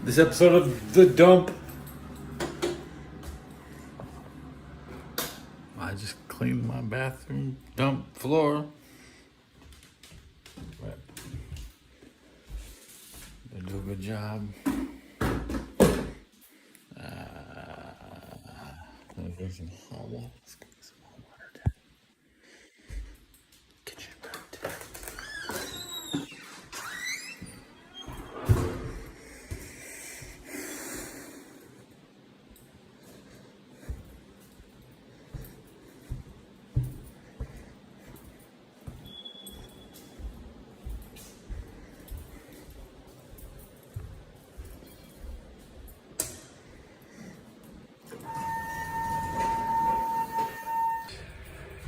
This episode of The Dump. I just cleaned my bathroom dump floor. But they do a good job. There's some hot water. Let's get some hot water down. Kitchen burnt.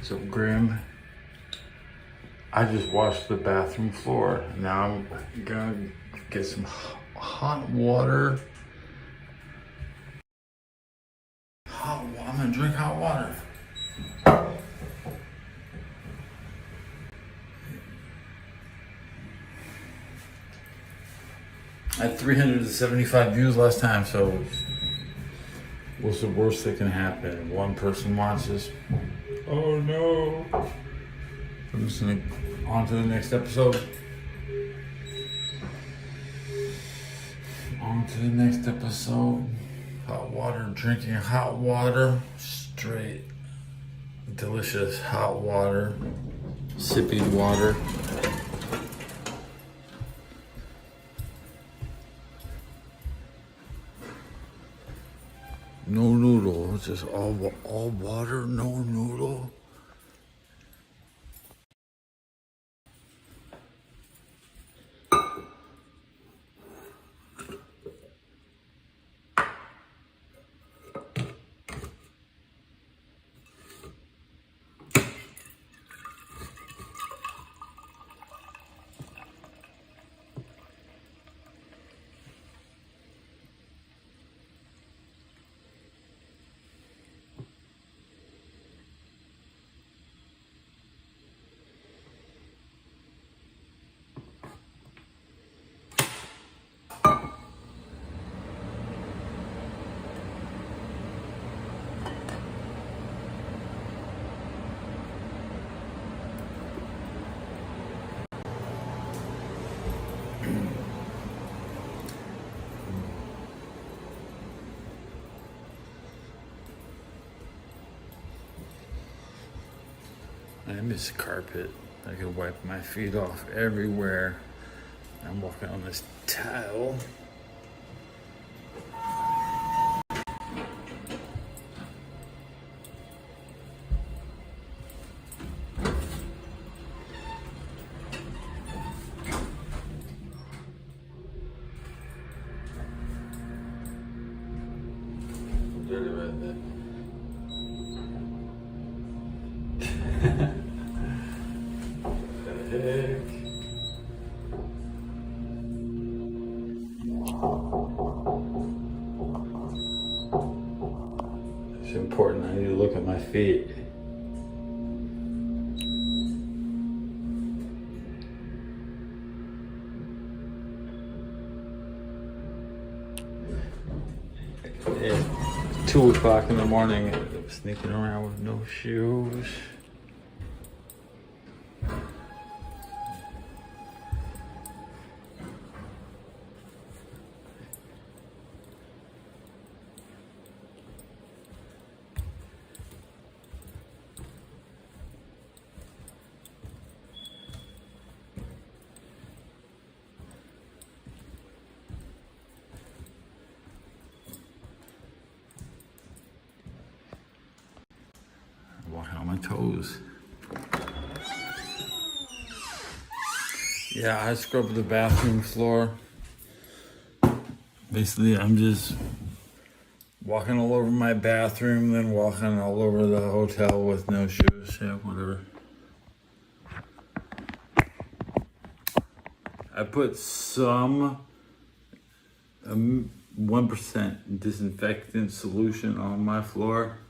So Grim, I just washed the bathroom floor. Now I'm gonna get some hot water. I'm gonna drink hot water. I had 375 views last time, so what's the worst that can happen? One person watches. Oh no. I'm just gonna on to the next episode. On to the next episode. Hot water, drinking hot water. Straight, delicious hot water. Sipping water. No noodle, it's just all water, no noodle. I miss carpet. I could wipe my feet off everywhere. I'm walking on this tile. Dirty right there. The heck? It's important. I need to look at my feet. It's 2 o'clock in the morning. I'm sneaking around with no shoes. Walking on my toes. Yeah, I scrubbed the bathroom floor. Basically, I'm just walking all over my bathroom, then walking all over the hotel with no shoes. Yeah, whatever. I put some 1% disinfectant solution on my floor.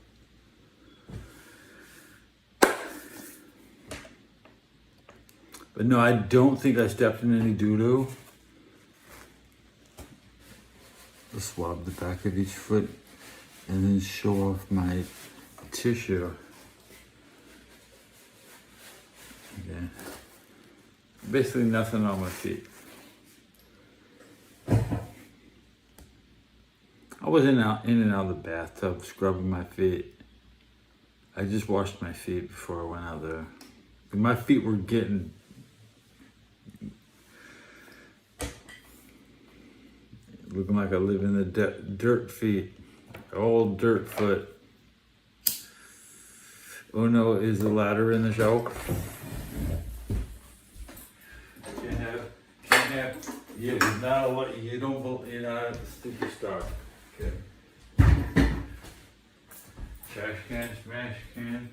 But no, I don't think I stepped in any doo-doo. swab the back of each foot and then show off my tissue. Okay. Basically nothing on my feet. I was in and out of the bathtub scrubbing my feet. I just washed my feet before I went out there. My feet were getting looking like I live in the dirt feet. Old dirt foot. Oh no, is the ladder in the show? Can't have, yeah, it's not a lot, you're not a superstar. Okay. Trash can, smash can.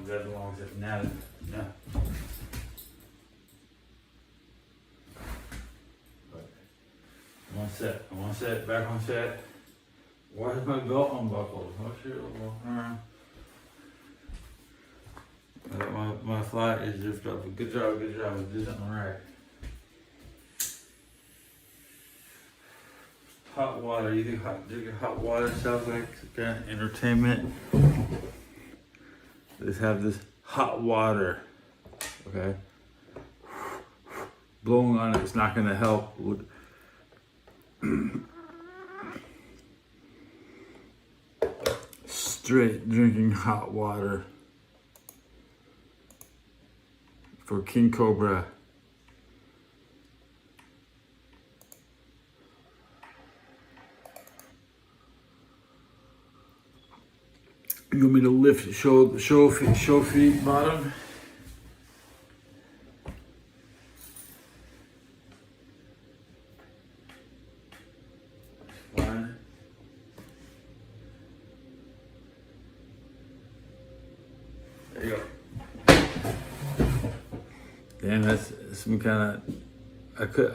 That belongs at now. No. I'm on set, back on set. Why is my belt unbuckled? Oh shit, I'm walking around. My flight is just up. Good job, I did something right. Hot water, you think hot water sounds like kind of entertainment? Let's have this hot water, okay? Blowing on it's not gonna help. Straight drinking hot water for King Cobra. You want me to lift, show feet bottom? Fine. There you go. Damn, that's some kind of.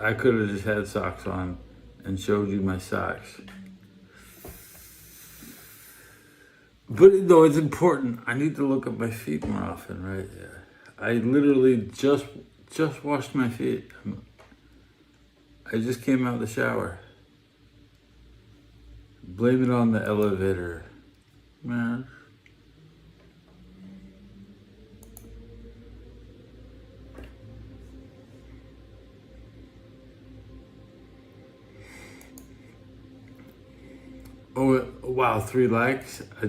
I could have just had socks on and showed you my socks. But no, it's important. I need to look at my feet more often, right? Yeah. I literally just washed my feet. I just came out of the shower. Blame it on the elevator, man. Oh wow, 3 likes. I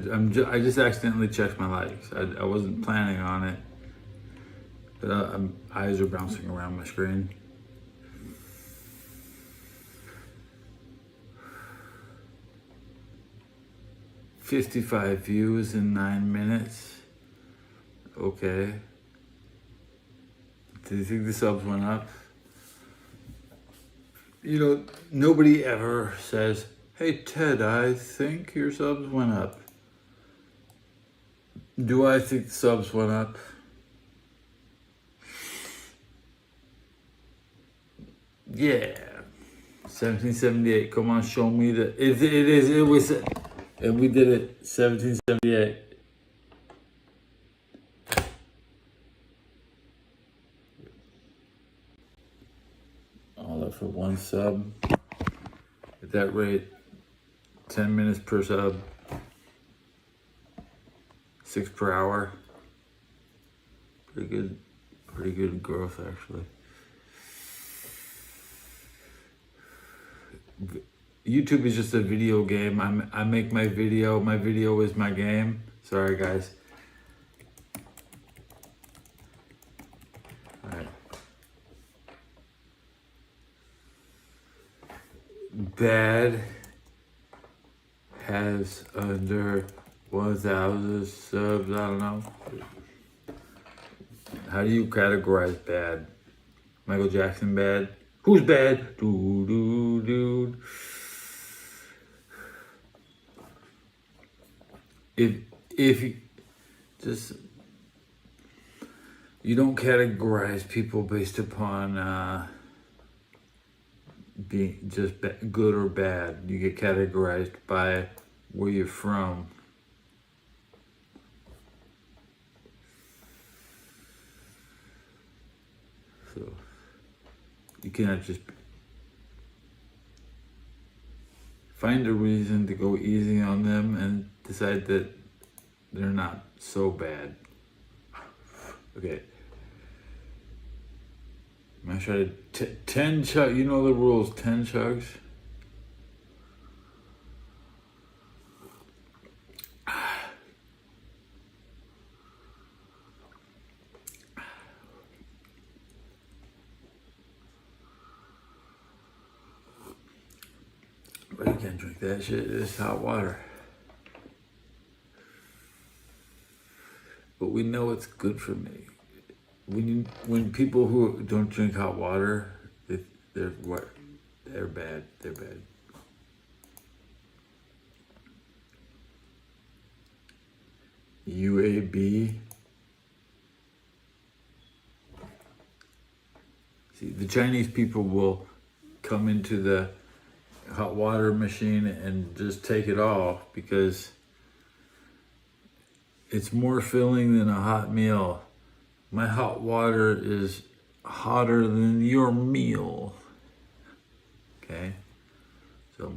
just accidentally checked my likes. I wasn't planning on it, but eyes are bouncing around my screen. $55 views in 9 minutes. Okay. Do you think the subs went up? You know, nobody ever says, "Hey Ted, I think your subs went up." Do I think the subs went up? Yeah. 1778. Come on, show me that. It was, and we did it 1778. All that for 1 sub. At that rate, 10 minutes per sub, 6 per hour. Pretty good growth actually. YouTube is just a video game. I make my video is my game. Sorry guys. All right. Bad has under 1,000 subs. I don't know. How do you categorize bad? Michael Jackson bad? Who's bad? Dude. If you just, you don't categorize people based upon being just good or bad. You get categorized by where you're from. So You cannot just find a reason to go easy on them and decide that they're not so bad. Okay. I'm gonna try to 10 chug. You know the rules. 10 chugs. But you can't drink that shit. It's hot water. But we know it's good for me. When people who don't drink hot water, they're what? They're bad. They're bad. UAB. See, the Chinese people will come into the hot water machine and just take it off because it's more filling than a hot meal. My hot water is hotter than your meal. Okay? So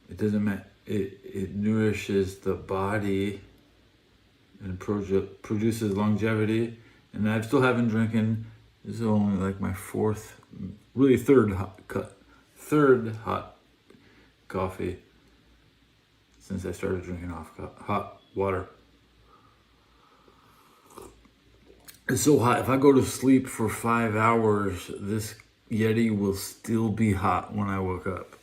it doesn't matter. It nourishes the body and produces longevity. And I still haven't drinking. This is only like my third hot coffee since I started drinking hot water. It's so hot. If I go to sleep for 5 hours, this Yeti will still be hot when I wake up.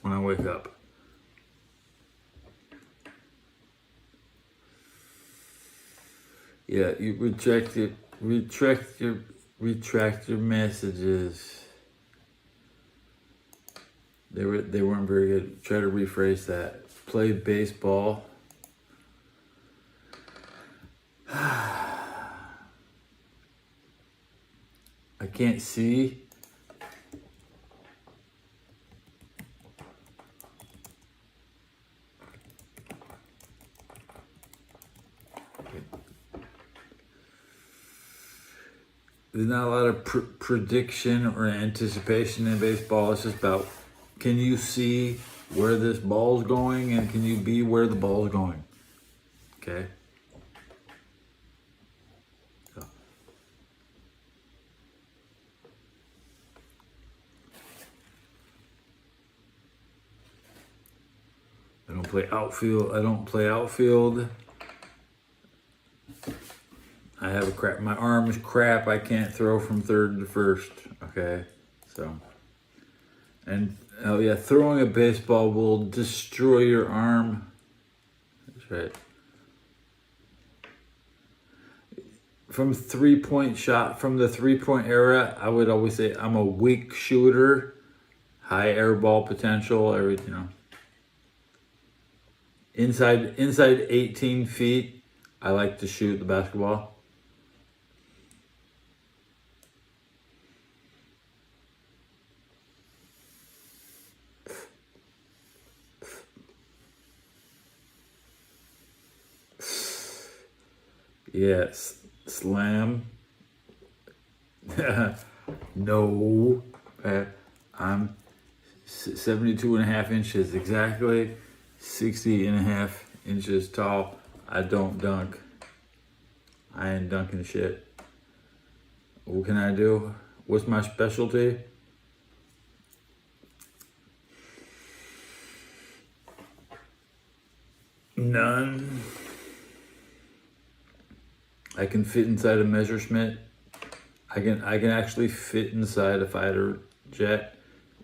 Yeah, you retract your messages. They weren't very good. Try to rephrase that. Play baseball. I can't see. There's not a lot of prediction or anticipation in baseball. It's just about, can you see where this ball's going and can you be where the ball's going? Okay? So. I don't play outfield. I have my arm is crap. I can't throw from third to first. Okay, so, and oh yeah, throwing a baseball will destroy your arm. That's right. From the 3-point era, I would always say I'm a weak shooter, high air ball potential. Inside 18 feet, I like to shoot the basketball. Yes, slam. No, I'm 72.5 inches exactly, 60.5 inches tall. I don't dunk. I ain't dunking shit. What can I do? What's my specialty? None. I can fit inside a Messerschmitt. I can actually fit inside a fighter jet,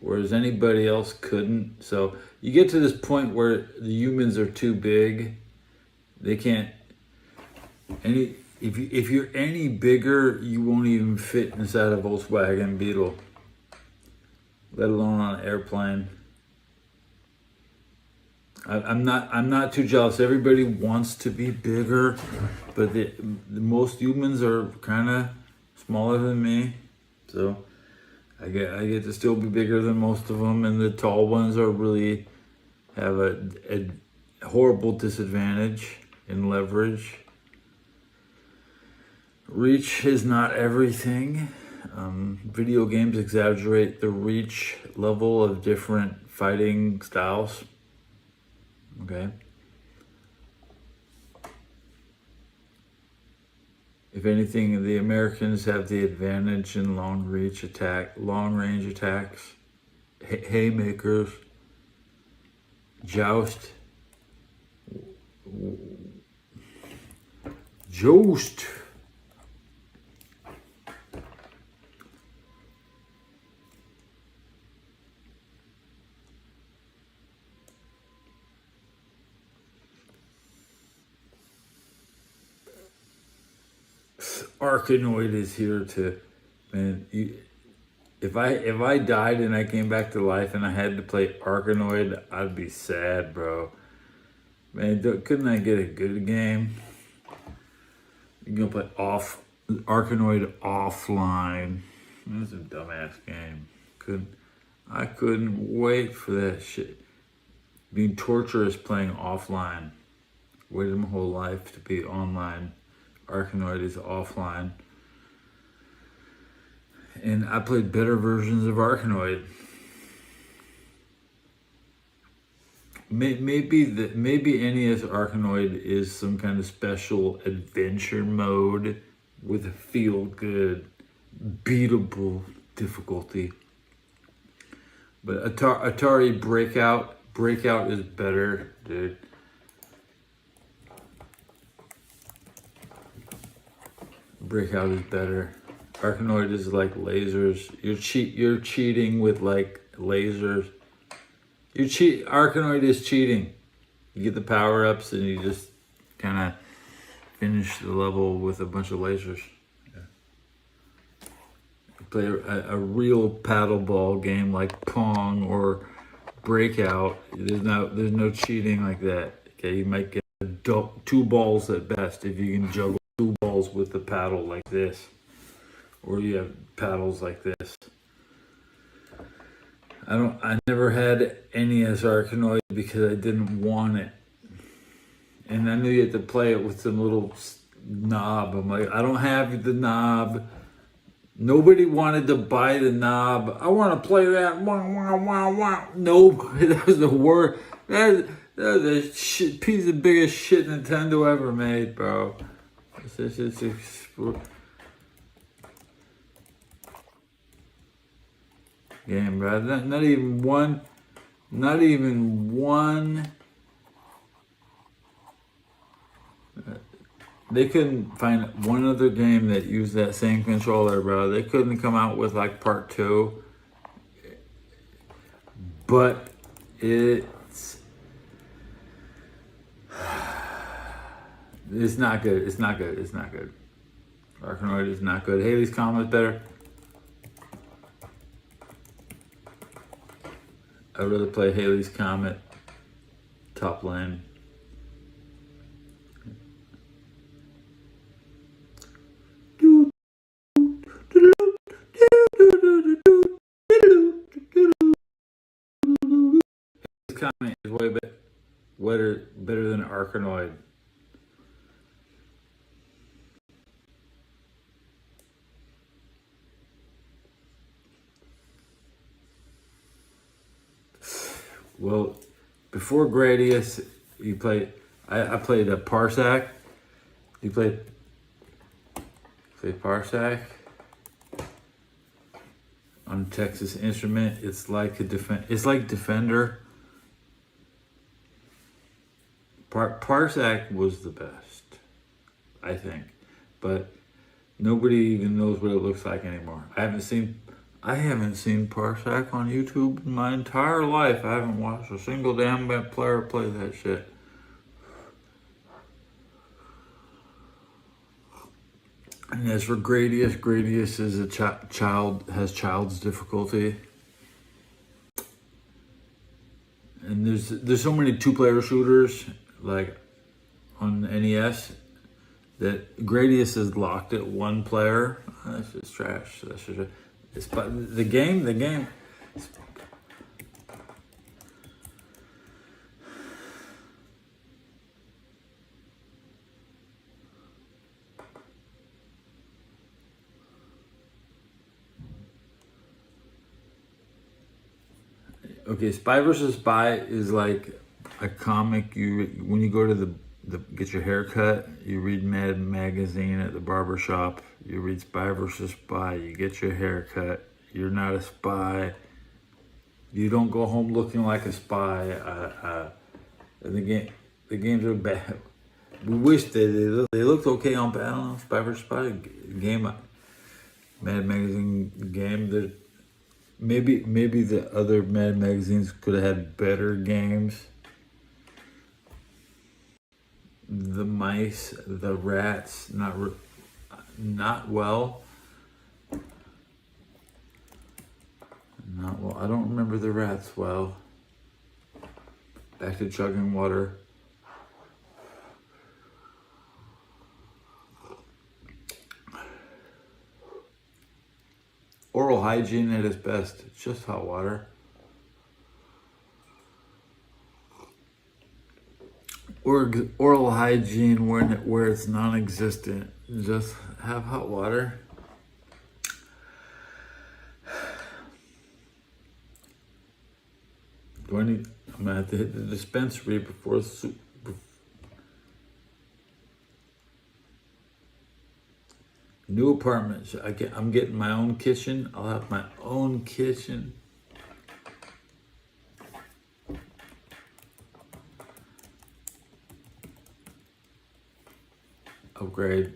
whereas anybody else couldn't. So you get to this point where the humans are too big. They can't. If you're any bigger, you won't even fit inside a Volkswagen Beetle, let alone on an airplane. I'm not too jealous. Everybody wants to be bigger, but the most humans are kind of smaller than me, so I get to still be bigger than most of them, and the tall ones really have a horrible disadvantage in leverage. Reach is not everything. Video games exaggerate the reach level of different fighting styles. Okay. If anything, the Americans have the advantage in long range attacks, haymakers, joust. Arkanoid is here to, man. If I died and I came back to life and I had to play Arkanoid, I'd be sad, bro. Man, couldn't I get a good game? You can play Arkanoid offline. That's a dumbass game. I couldn't wait for that shit. Being torturous playing offline. Waited my whole life to be online. Arkanoid is offline. And I played better versions of Arkanoid. Maybe NES Arkanoid is some kind of special adventure mode with a feel-good, beatable difficulty. But Atari Breakout is better, dude. Breakout is better. Arkanoid is like lasers. You're cheating with like lasers. Arkanoid is cheating. You get the power-ups and you just kind of finish the level with a bunch of lasers. Yeah. You play a real paddleball game like Pong or Breakout. There's no cheating like that. Okay, you might get two balls at best if you can juggle two balls with the paddle like this, or you have paddles like this. I never had NES Arkanoid because I didn't want it. And I knew you had to play it with some little knob. I'm like, I don't have the knob. Nobody wanted to buy the knob. I want to play that. No, that was the worst. That was the piece of biggest shit Nintendo ever made, bro. It's game, bro. Not even one. They couldn't find one other game that used that same controller, bro. They couldn't come out with like part 2. But it's not good. It's not good. Arkanoid is not good. Haley's Comet is better. I'd rather play Haley's Comet top lane. Haley's Comet is way better than Arkanoid. Well, before Gradius, you played. I played a Parsac. You played Parsac on Texas Instrument. It's like It's like Defender. Parsac was the best, I think, but nobody even knows what it looks like anymore. I haven't seen Parsac on YouTube in my entire life. I haven't watched a single damn player play that shit. And as for Gradius is a has child's difficulty. And there's so many 2-player shooters like on NES that Gradius is locked at 1 player. That's just trash. That's just the game. Okay, Spy versus Spy is like a comic. When you go to the get your hair cut, you read Mad Magazine at the barber shop. You read Spy versus Spy. You get your hair cut. You're not a spy. You don't go home looking like a spy. The games are bad. We wish they looked okay on. I don't know, Spy versus Spy game, Mad Magazine game. Maybe the other Mad magazines could have had better games. The mice, the rats, not well. Not well. I don't remember the rats well. Back to chugging water. Oral hygiene at its best. It's just hot water. Or oral hygiene where it's non-existent. Just have hot water. I'm gonna have to hit the dispensary before soup. New apartment. I'm getting my own kitchen. I'll have my own kitchen. Upgrade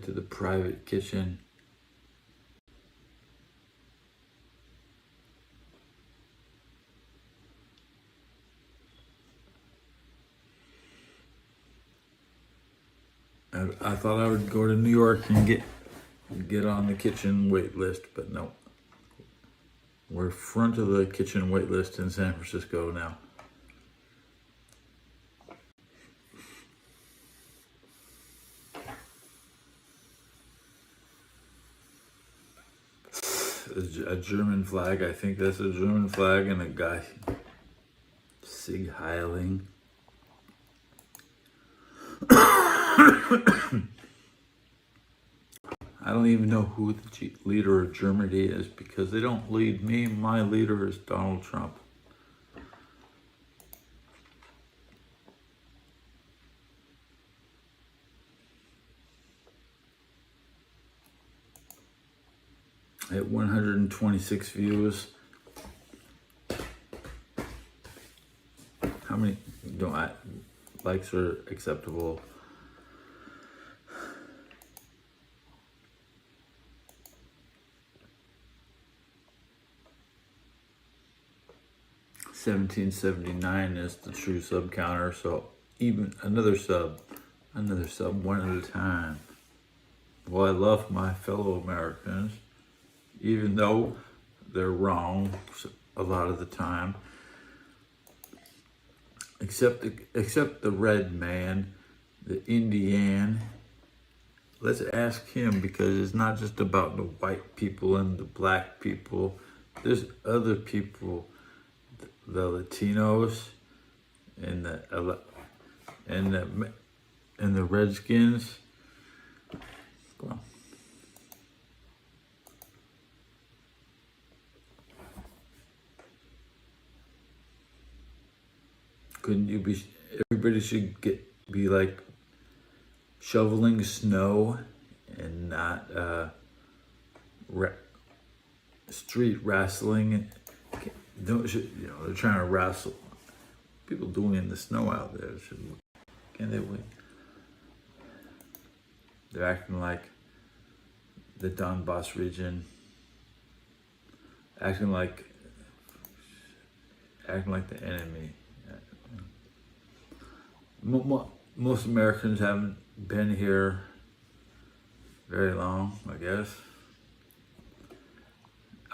to the private kitchen. I thought I would go to New York and get on the kitchen wait list, but no. We're front of the kitchen wait list in San Francisco now. A German flag. I think that's a German flag, and a guy Sig Heiling. I don't even know who the leader of Germany is because they don't lead me. My leader is Donald Trump. At 126 views. How many likes are acceptable? $17.79 is the true sub counter, so even another sub one at a time. Well, I love my fellow Americans, even though they're wrong a lot of the time. Except the red man, the Indian. Let's ask him, because it's not just about the white people and the black people. There's other people, the Latinos and the Redskins. Well, couldn't you be? Everybody should be like shoveling snow and not street wrestling. They're trying to wrestle. People doing it in the snow out there. Can't they wait? They're acting like the Donbass region. Acting like the enemy. Most Americans haven't been here very long, I guess.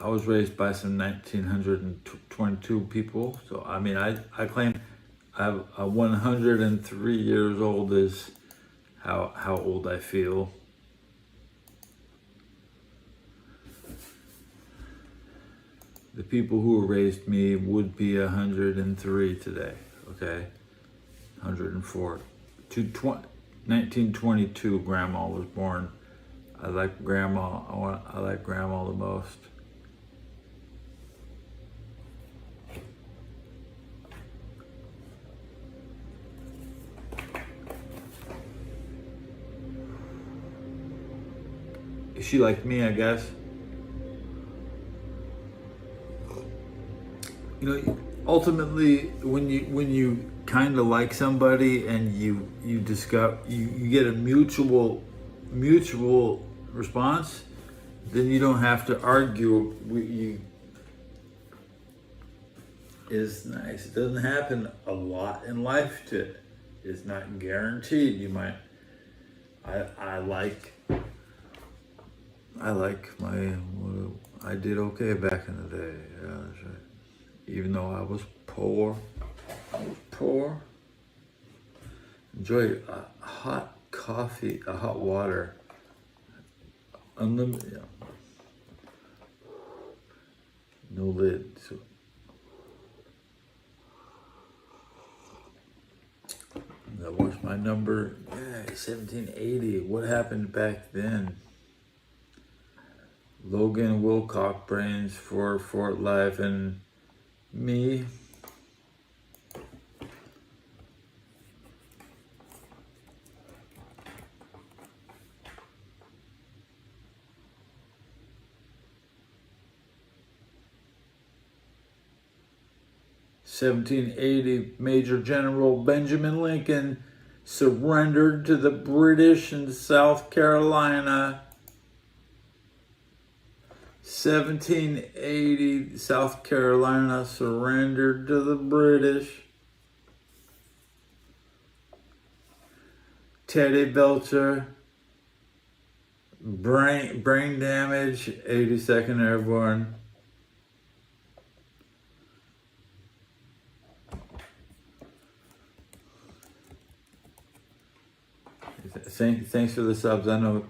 I was raised by some 1922 people, so I mean, I claim I'm 103 years old is how old I feel. The people who raised me would be 103 today, okay? 104. 1922, Grandma was born. I like Grandma. I like Grandma the most. she liked me, I guess. You know, ultimately, when you kind of like somebody and you discover you get a mutual response, then you don't have to argue. You is nice. It doesn't happen a lot in life. It's not guaranteed. You might. I like. I like my. I did okay back in the day. Yeah, that's right. Even though I was poor. Enjoy a hot coffee, a hot water, unlimited, no lid. So that was my number. Yeah, 1780. What happened back then? Logan Wilcock brains for Fort Life and me. (1780) Major General Benjamin Lincoln surrendered to the British in South Carolina. 1780, South Carolina surrendered to the British. Teddy Belcher, brain damage, 82nd Airborne. Thanks for the subs. I know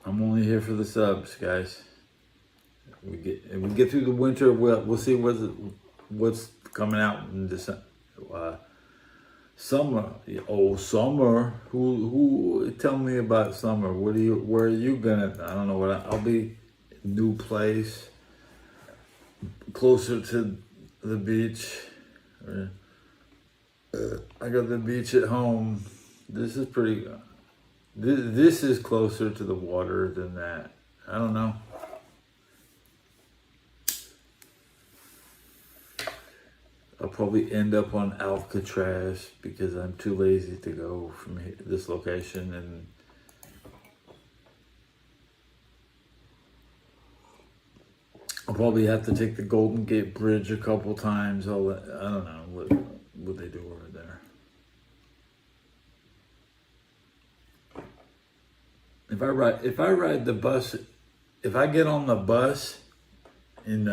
I'm only here for the subs, guys. We get through the winter. We'll see what's coming out in December. Summer. Oh, summer. Who? Tell me about summer. Where are you gonna? I don't know I'll be. New place. Closer to the beach. I got the beach at home. This is pretty. This is closer to the water than that. I don't know. I'll probably end up on Alcatraz because I'm too lazy to go from this location, and I'll probably have to take the Golden Gate Bridge a couple times. I don't know what they do over there. If I ride the bus, if I get on the bus in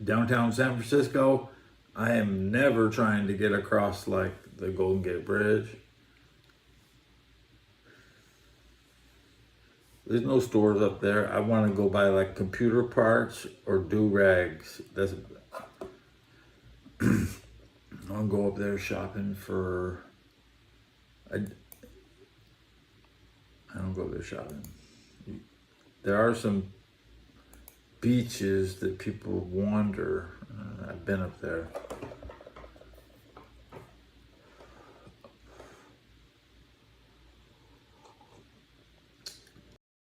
downtown San Francisco, I am never trying to get across like the Golden Gate Bridge. There's no stores up there. I want to go buy like computer parts or do-rags. I'll go up there shopping for. I don't go there shopping. There are some beaches that people wander. I've been up there.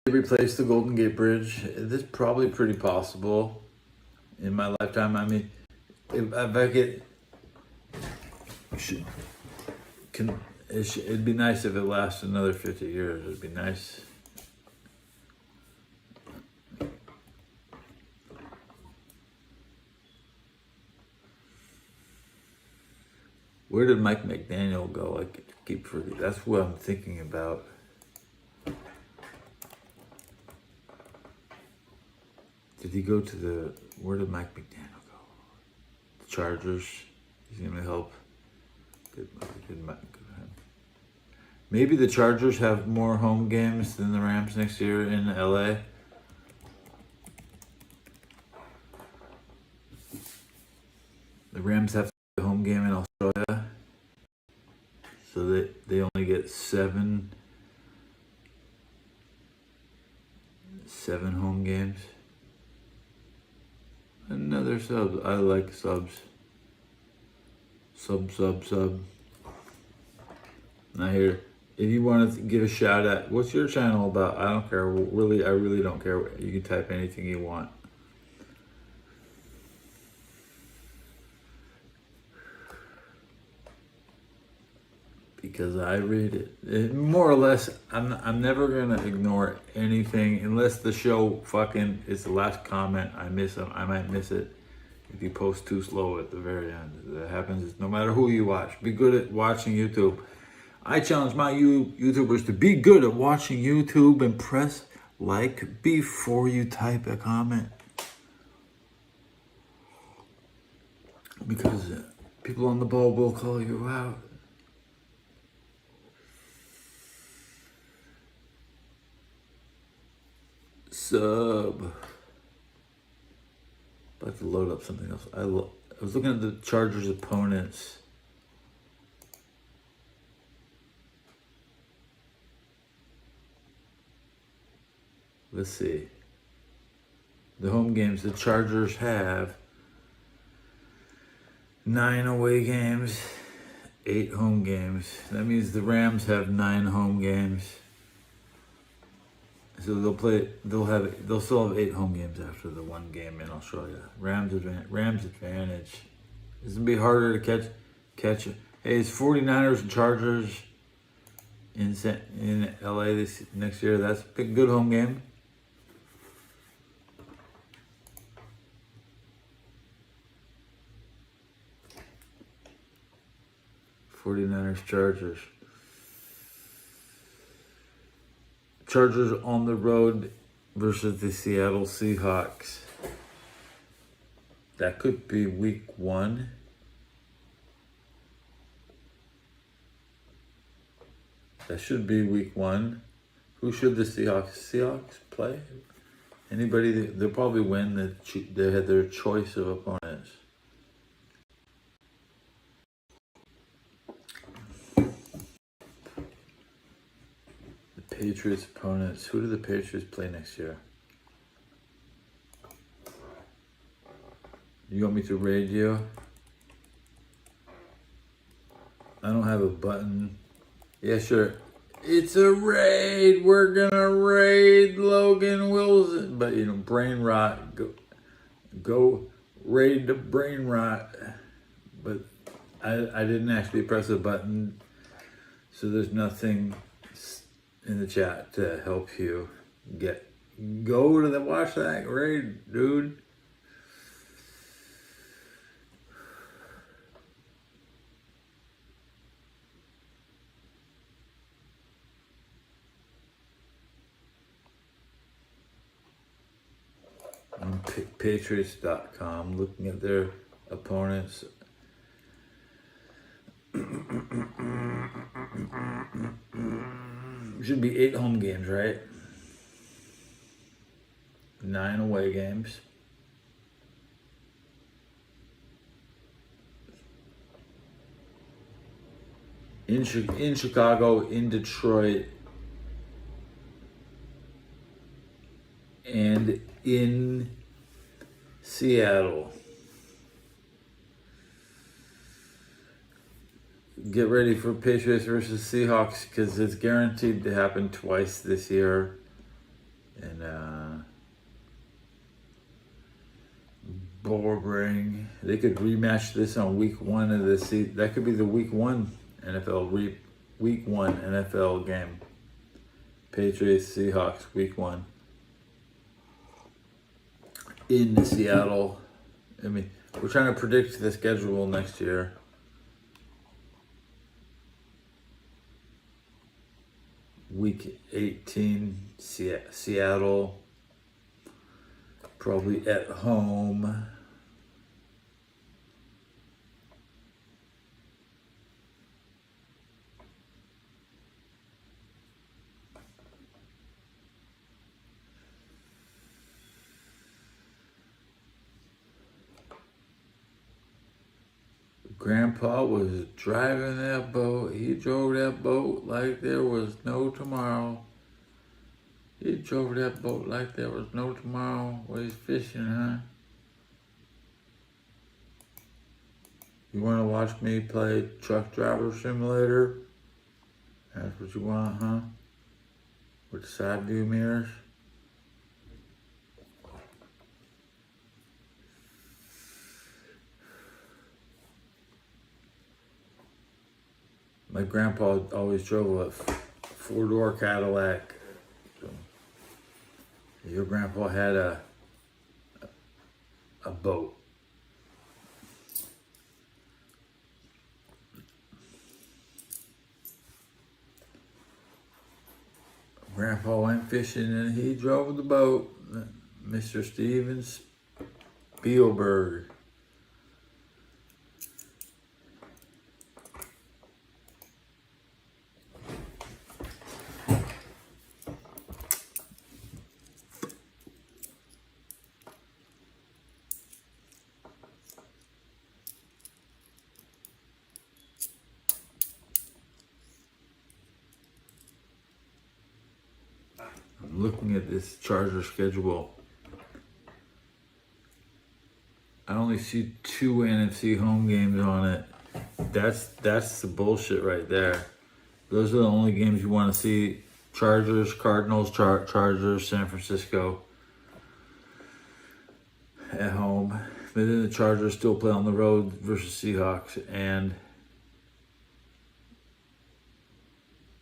They replaced the Golden Gate Bridge. This is probably pretty possible in my lifetime. I mean, if I get, it'd be nice if it lasted another 50 years. It'd be nice. Where did Mike McDaniel go? I keep forgetting. That's what I'm thinking about. Did he go to where did Mike McDaniel go? The Chargers. He's going to help. Good for him. Maybe the Chargers have more home games than the Rams next year in LA. The Rams have a home game in Australia. So they only get seven home games. Another sub. I like subs. Sub. And I hear If you want to give a shout out, what's your channel about? I don't care. Really, I really don't care. You can type anything you want. Because I read it. More or less, I'm never gonna ignore anything unless the show fucking is the last comment. I might miss it if you post too slow at the very end. That happens no matter who you watch. Be good at watching YouTube. I challenge my YouTubers to be good at watching YouTube and press like before you type a comment. Because people on the ball will call you out. Sub. About to load up something else. I was looking at the Chargers opponents. Let's see. The home games, the Chargers have 9 away games, 8 home games. That means the Rams have 9 home games. So they'll still have 8 home games after the one game in Australia. Rams advantage. It's gonna be harder to catch it. Hey, it's 49ers and Chargers in LA this next year. That's a good home game. '49ers Chargers. Chargers on the road versus the Seattle Seahawks. That could be week 1. That should be week 1. Who should the Seahawks play? Anybody? They'll probably win. They had their choice of opponents. Patriots opponents. Who do the Patriots play next year? You want me to raid you? I don't have a button. Yeah, sure. It's a raid. We're gonna raid Logan Wilson. But brain rot. Go raid the brain rot. But I didn't actually press a button, so there's nothing in the chat to help you go to watch that raid, dude. On Patriots.com, looking at their opponents. Should be 8 home games, right? 9 away games. In Chicago, in Detroit, and in Seattle. Get ready for Patriots versus Seahawks because it's guaranteed to happen twice this year. And boring. They could rematch this on week 1 of the season. That could be the week 1 NFL game. Patriots Seahawks week 1 in Seattle. I mean, we're trying to predict the schedule next year. Week 18, Seattle, probably at home. Grandpa was driving that boat. He drove that boat like there was no tomorrow. He drove that boat like there was no tomorrow. Well, he's fishing, huh? You want to watch me play Truck Driver Simulator? That's what you want, huh? With the side view mirrors? My grandpa always drove a four-door Cadillac. So your grandpa had a boat. Grandpa went fishing and he drove the boat. Mr. Steven Spielberg. I'm looking at this Charger schedule. I only see 2 NFC home games on it. That's the bullshit right there. Those are the only games you want to see. Chargers, Cardinals, Chargers, San Francisco at home. But then the Chargers still play on the road versus Seahawks and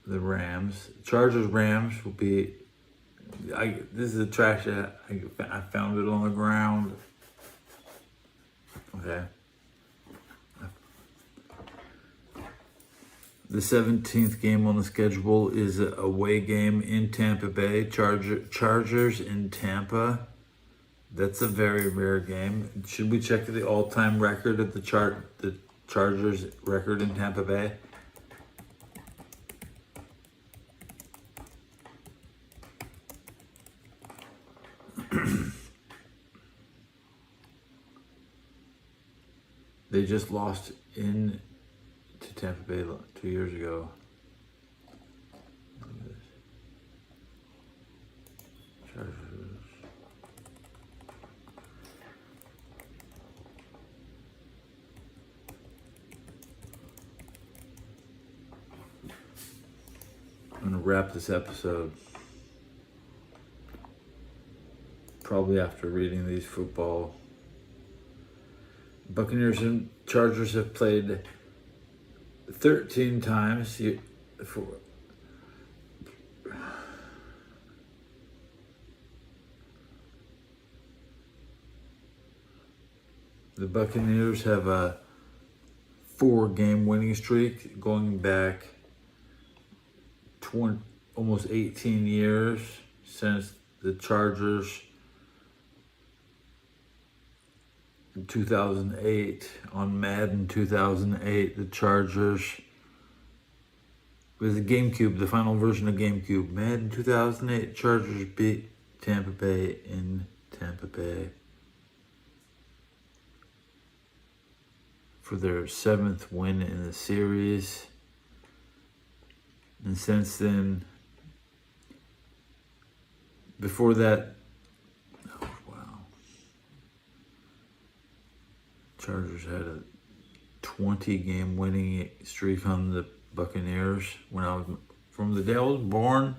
the Rams. Chargers-Rams will be... this is a trash that I found it on the ground. Okay. The 17th game on the schedule is an away game in Tampa Bay. Chargers in Tampa. That's a very rare game. Should we check the all-time record of the Chargers record in Tampa Bay? They just lost in to Tampa Bay 2 years ago. Look at this. Chargers. I'm gonna wrap this episode probably after reading these football. Buccaneers and Chargers have played 13 times. The Buccaneers have a 4-game winning streak going back almost 18 years since the Chargers in 2008 on Madden 2008. The Chargers was the GameCube, the final version of GameCube. Madden 2008, Chargers beat Tampa Bay in Tampa Bay for their 7th win in the series. And since then, before that, oh wow, Chargers had a 20-game winning streak on the Buccaneers. When I was from the day I was born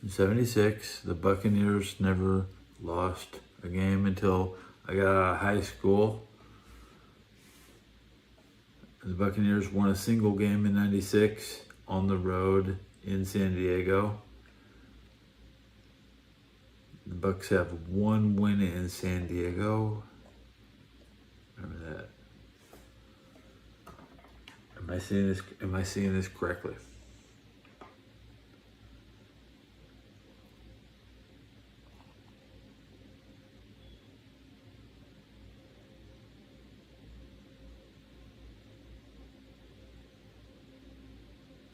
in '76, the Buccaneers never lost a game until I got out of high school. The Buccaneers won a single game in '96 on the road in San Diego. The Bucs have 1 win in San Diego. Remember that. Am I seeing this correctly?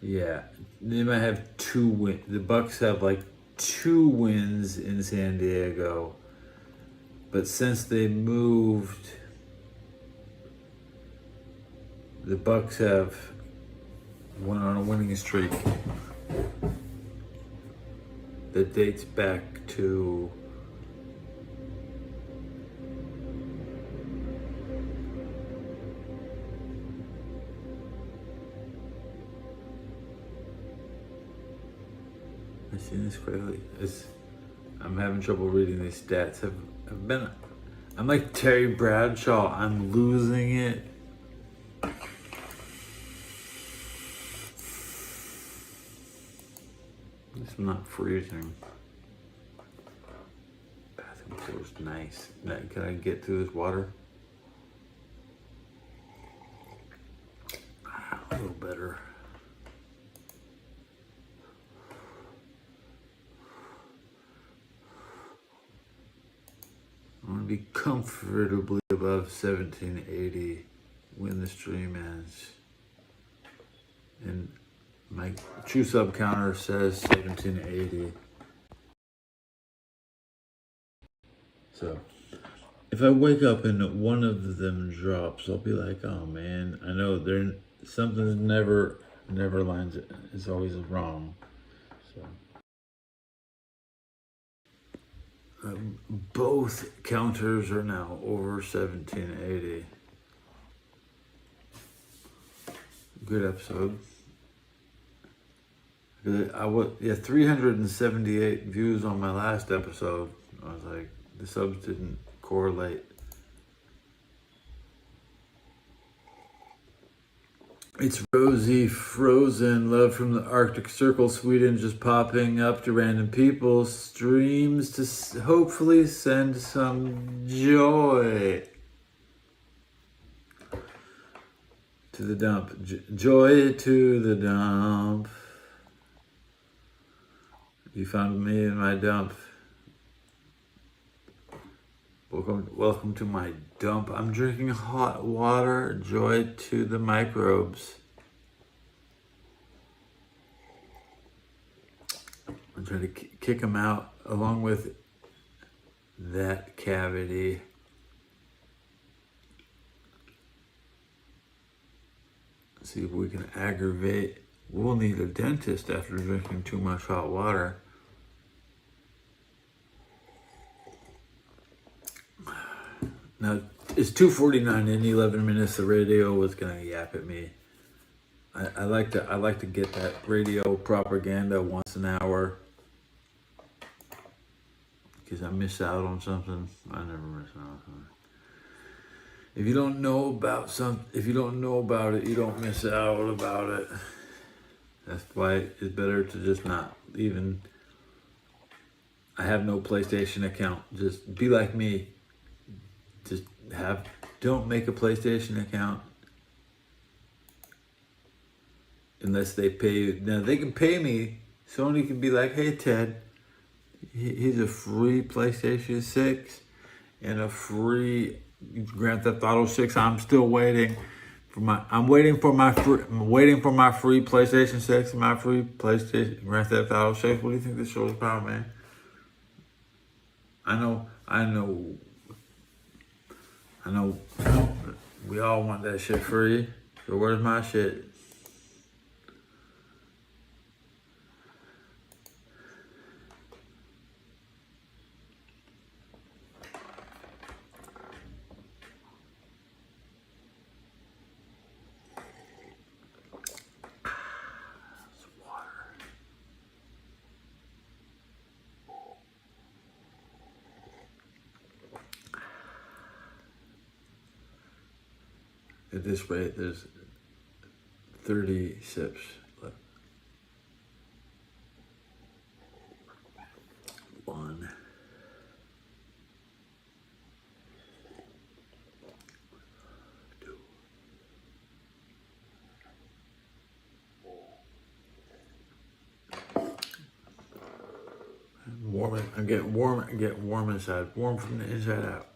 Yeah, they might have 2 wins. The Bucs have like 2 wins in San Diego, but since they moved, the Bucs have went on a winning streak that dates back to I seen this correctly. I'm having trouble reading these stats. I'm like Terry Bradshaw. I'm losing it. It's not freezing. Bathroom feels nice. Now, can I get through this water? A little better. I want to be comfortably above 1780 when the stream ends. And my true sub counter says 1780. So if I wake up and one of them drops, I'll be like, oh man, I know something's never lines is always wrong. So both counters are now over 1780. Good episode. 378 views on my last episode. I was like, the subs didn't correlate. It's Rosie Frozen, love from the Arctic Circle, Sweden, just popping up to random people, streams to hopefully send some joy to the dump. Joy to the dump. You found me in my dump. Welcome to my dump. I'm drinking hot water. Joy to the microbes. I'm trying to kick them out along with that cavity. See if we can aggravate. We'll need a dentist after drinking too much hot water. Now, it's 2:49 in 11 minutes. The radio was gonna yap at me. I like to get that radio propaganda once an hour because I miss out on something. I never miss out on something. If you don't know about if you don't know about it, you don't miss out about it. That's why it's better to just not even. I have no PlayStation account. Just be like me. Don't make a PlayStation account unless they pay you. Now they can pay me. Sony can be like, hey Ted, here's a free PlayStation 6 and a free Grand Theft Auto 6. I'm still waiting for I'm waiting for my free PlayStation 6 and my free PlayStation Grand Theft Auto 6. What do you think this show's about, man? I know. We all want that shit free. So where's my shit? At this rate, there's 30 sips left. 1. 2. I'm getting warm inside. Warm from the inside out.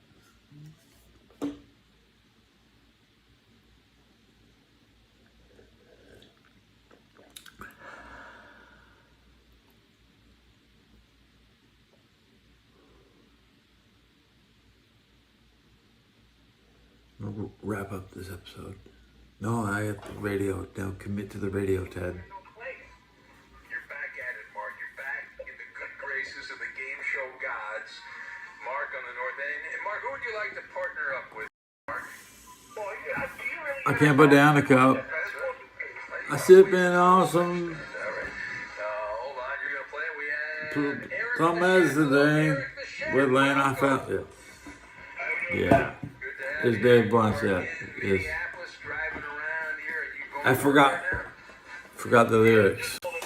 We'll wrap up this episode. No, I got the radio. Now commit to the radio, Ted. You're back at it, Mark. You're back in the good graces of the game show gods. Mark on the north end. And Mark, who would you like to partner up with, Mark? I can't put down the cup. I sip in awesome. All right. Hold on. You're going to play. We Plumazidane with Lane. I felt it. Yeah. It's Dave Bunch. Yeah. Yes. I forgot the lyrics. All right,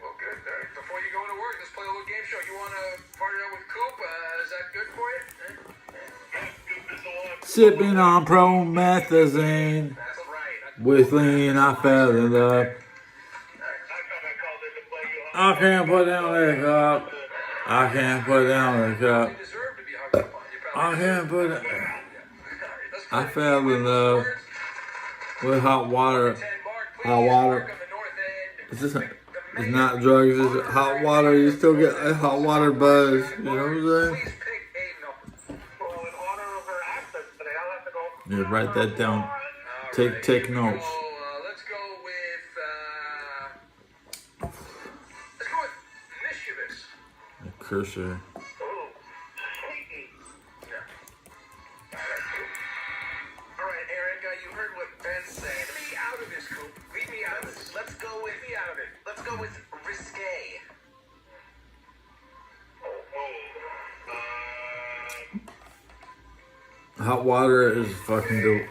well, good. All right. Before you go into work, let's play a little game show. You want to partner up with Coop? Is that good for you? Sipping on promethazine That's right. with Lean. I fell in love. I can't put down the cup. I can't put down the cup. You deserve to be hung up on. You probably I can't put it. All right, let's play I fell in love with hot water. 10 Mark, please. Hot water. Mark on the north end. It's just it's not drugs. It's hot water. You still get a hot water buzz. You know what I'm saying? Please pick a number. Well, in honor of her absence today, I'll have to go. Yeah, write that down. All Take right, take here we notes. go. Let's go with mischievous. The cursor. Oh, sneaky. Yeah. All right, Eric, you heard what Ben said. Leave me out of this, Coop. Leave me out of this. Let's go with me out of it. Let's go with risque. Hot water is fucking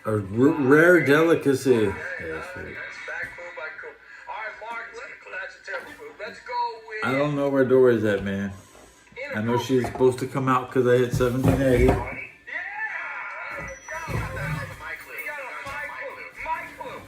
a rare delicacy. Yeah, That's back food by Coop. All right, Mark, that's a terrible food. Let's go with I don't know where Dory's at, man. I know she's supposed to come out because I hit 1780. Yeah! There you go. My clue. You got a my clue.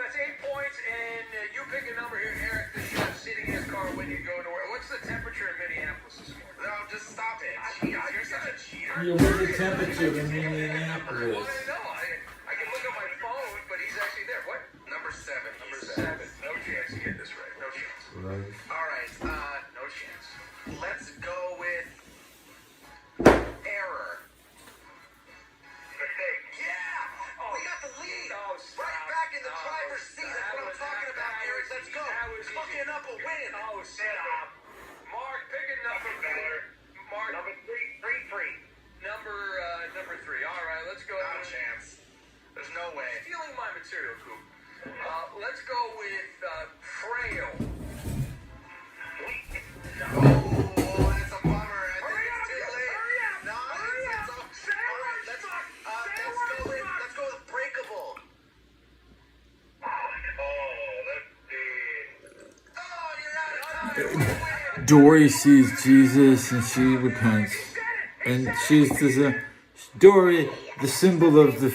That's 8 points, and you pick a number here, Eric. The chef sitting in his car when you go to work. What's the temperature in Minneapolis this morning? No, just stop it. You're such a cheater. You're with the temperature in I Minneapolis. want to know. I can look at my phone, but he's actually there. What? Number 7. Number 7. No chance you get this right. No chance. Right. All right. No chance. Let's go with error. Mistake. Yeah. We got the lead. Right back in the driver's seat. That's what I'm talking about, Eric. Let's go. Fucking up a win. Oh, stop. Mark, pick a number. Mark. Number 3. Number 3. All right, let's go. Not a chance. There's no way. Stealing my material, Coop. Let's go with frail. No. Oh, that's a bummer. I think it's too late. No, it's all. All right, let's go with breakable. Oh, you're out of time. Dory sees Jesus and she repents. And she's Dory, the symbol of the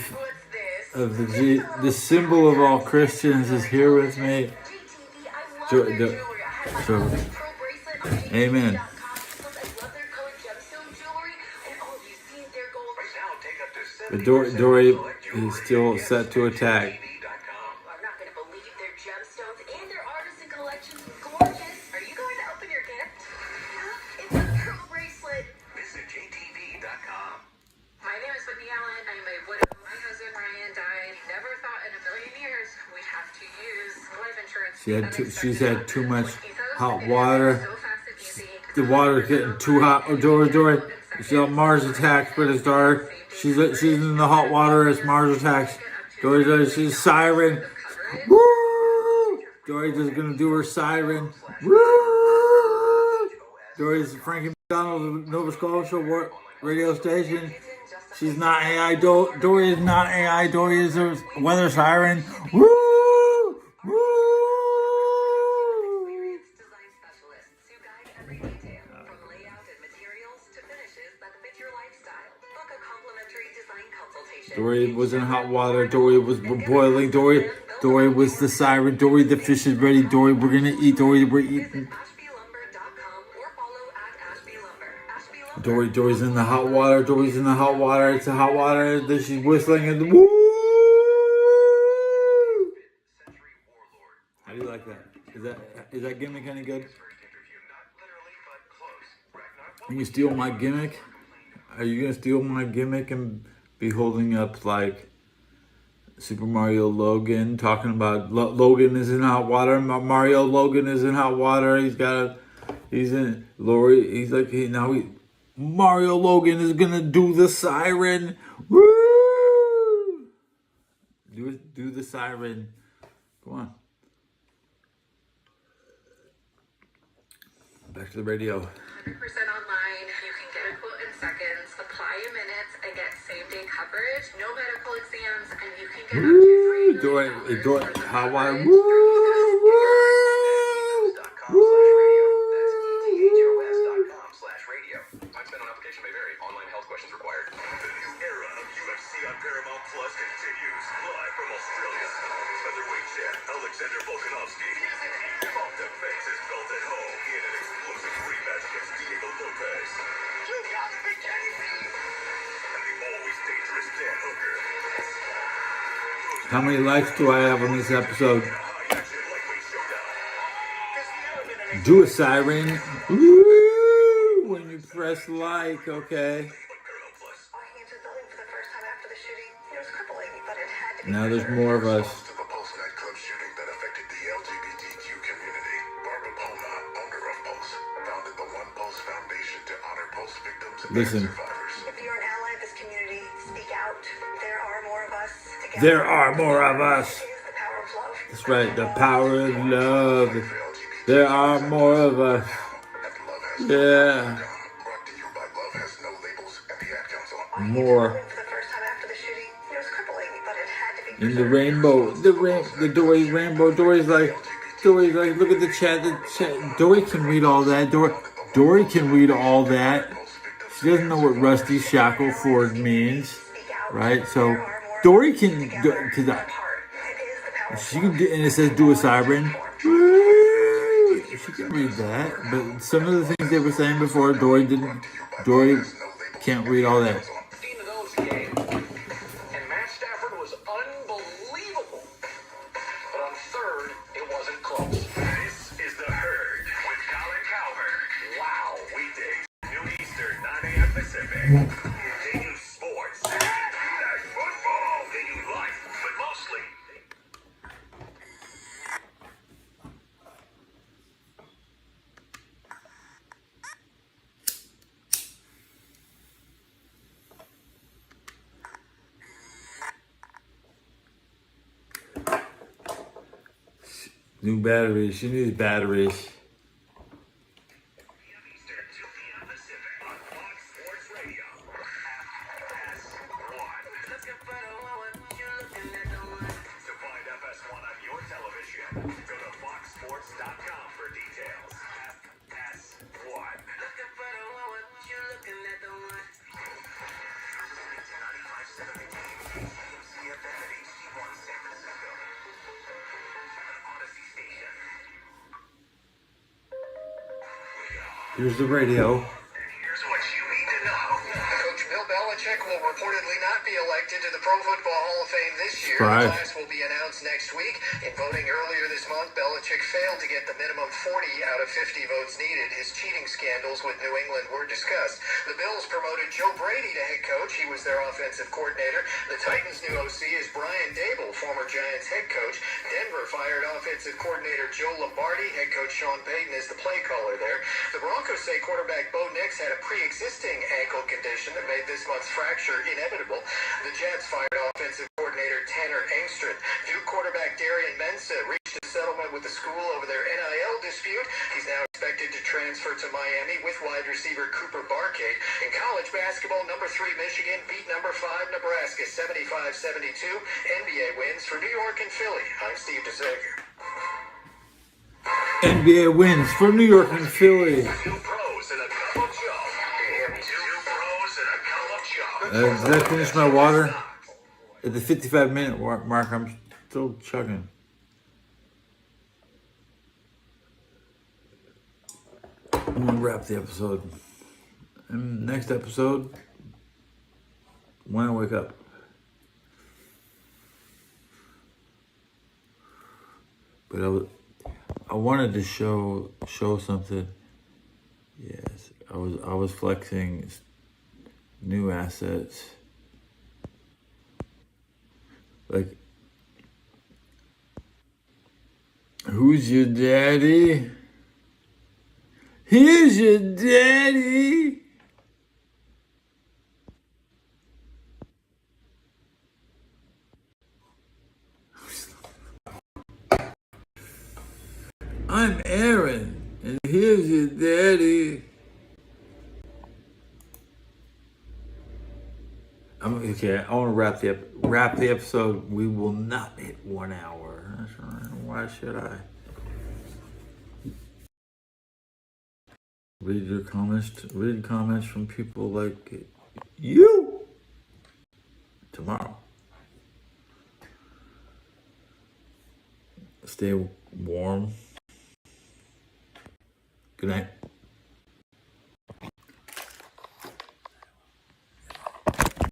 symbol of all Christians is here with me. Amen. But Dory is still set to attack. I'm not going to believe their gemstones and their artisan collection is gorgeous. Are you going to open your gift? It's a pearl bracelet. Visit jtv.com. My name is Whitney Allen. I'm a widow. My husband Ryan died. Never thought in a million years we'd have to use life insurance. She's had too much hot water. The water's getting too hot. Oh, Dory. She's got Mars attacks, but it's dark. She's in the hot water as Mars attacks. Dory, she's siren. Woo! Dory's just gonna do her siren. Woo! Dory's Frankie McDonald of Nova Scotia radio station. She's not AI. Dory is not AI. Dory is a weather siren. Woo! Woo! Design specialists who guide every detail from layout and materials to finishes that fit your lifestyle. Book a complimentary design consultation. Dory was in hot water. Dory was boiling. Dory was the siren. Dory, the fish is ready. Dory, we're gonna eat. Dory, we're eating. AshbyLumber.com or follow @AshbyLumber. Dory's in the hot water. Dory's in the hot water. It's the hot water. Then she's whistling and woo! How do you like that? Is that gimmick any good? Can you steal my gimmick? Are you gonna steal my gimmick and be holding up like Super Mario Logan, talking about Logan is in hot water? Mario Logan is in hot water. He's in Lori. He's like Mario Logan is gonna do the siren. Woo! Do the siren. Come on. back to the radio. 100% online. You can get a quote in seconds, apply in minutes, and get same-day coverage. No medical exams, and you can get up to $3 million Do it. worth of How I coverage woo, radio. Time spent on application may vary. Online health questions required. The new era of UFC on Paramount Plus continues. Live from Australia. Featherweight champ Alexander Volkanovski. Top defenses built at home in an explosive rematch against Diego Lopez. You gotta be kidding me! And the always dangerous Dan Hooker. How many likes do I have on this episode? Do a siren. Woo! When you press like, okay. Now there's more of us. Listen. If you're an ally of this community, speak out. There are more of us. Together, There are more of us. is the power of love. That's right, the power of love. There are more of us. Yeah. More. For the first time after the shooting, it was crippling, but it had to be. In the rainbow, the Dory rainbow. Dory's like, look at the chat. The chat. Dory can read all that. Dory can read all that. She doesn't know what Rusty Shackleford means, right? So Dory can do to that. She can do, and it says do a siren. She can read that, but some of the things they were saying before, Dory can't read all that. Of those games, and Matt Stafford was unbelievable. But on third, it wasn't close. This is The Herd with Colin Cowherd. Wow, weekdays, noon Eastern, 9 a.m. Pacific. They do sports. That's football. They do life, but mostly. New batteries. She needs batteries. Eastern, 2 p.m. Pacific on Fox Sports Radio. FS1. To find FS1 on your television, go to foxsports.com for details. FS1. Here's the radio. Here's what you need to know. Coach Bill Belichick will reportedly not be elected to the Pro Football Hall of Fame this year. Surprise. The class will be announced next week. In voting earlier this month, Belichick failed to get the minimum 40 out of 50 votes needed. His cheating scandals with New England were discussed. The Bills promoted Joe Brady to head coach. He was their offensive coordinator. The Titans' new OC is Brian Dable, former Giants head coach. Denver fired offensive coordinator Joe Lombardi. Head coach Sean Payton is the play caller there. The Broncos say quarterback Bo Nix had a pre-existing ankle condition that made this month's fracture inevitable. The Jets fired offensive coordinator Tanner Engstrand. Duke quarterback Darian Mensah reached a settlement with the school over their NIL dispute. He's now expected to transfer to Miami with wide receiver Cooper Barcade. In college basketball, number 3 Michigan beat number 5 Nebraska 75-72. NBA wins for New York and Philly. I'm Steve DeSager. NBA wins for New York and Philly. 2 pros and a cup of Joe. 2 pros and a cup of Joe. Did I finish my water? At the 55-minute mark, I'm still chugging. I'm gonna wrap the episode. And next episode, when I wake up. But I wanted to show something. Yes, I was flexing new assets. Like, who's your daddy? Here's your daddy. I'm Aaron. And here's your daddy. Okay, I want to wrap the episode. We will not hit 1 hour. That's right. Why should I? Read comments from people like you tomorrow. Stay warm. Good night.